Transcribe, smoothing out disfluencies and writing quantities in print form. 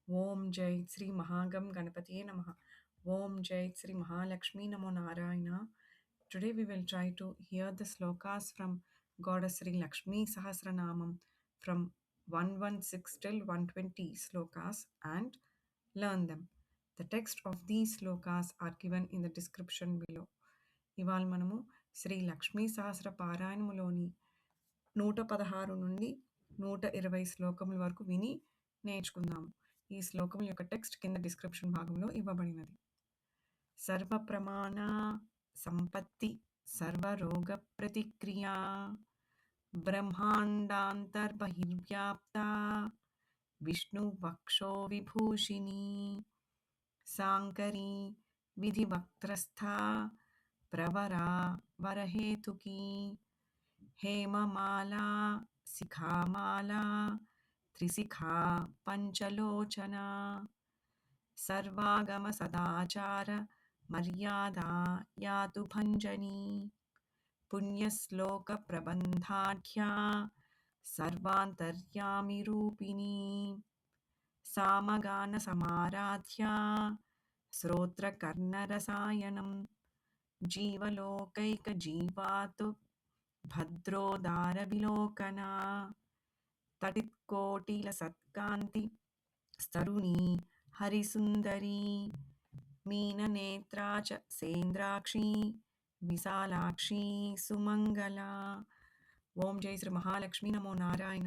Om Jai Sri Mahagam Ganapatiye Namaha. Om Jai Sri Mahalakshmi Namo Narayana. Today we will try to hear the slokas from Goddess Sri Lakshmi Sahasranamam from 116 till 120 slokas and learn them. The text of these slokas are given in the description below. ఇవాళ మనము శ్రీ లక్ష్మీ సహస్ర పారాయణములోని 116 నుండి 120 శ్లోకముల వరకు విని నేర్చుకుందాము. ఈ శ్లోకముల యొక్క text కింద description భాగంలో ఇవ్వబడినది. సర్వ ప్రమాణ సంపత్తి సర్వరోగ ప్రతిక్రియా బ్రహ్మాండాంతర్బహిర్వ్యాప్త విష్ణు వక్షో విభూషిణి సాంకరీ విధివక్త్రస్థ ప్రవరా వరహేతుకీ हेममाला शिखामाला त्रिशिखा पञ्चलोचना सर्वागम सदाचार मर्यादा यातु भञ्जनी पुण्यश्लोक प्रबन्धाढ्या सर्वान्तर्यामि रूपिणी सामगान समाराध्या श्रोत्रकर्णरसायनं जीवलोकैकजीवातु भद्रोदारविलोकना तडित्कोटिलसत्कान्ति स्तरुणी हरिसुन्दरी मीननेत्रा च सेन्द्राक्षी विशालाक्षी सुमङ्गला. ओम जय श्री महालक्ष्मी नमो नारायण.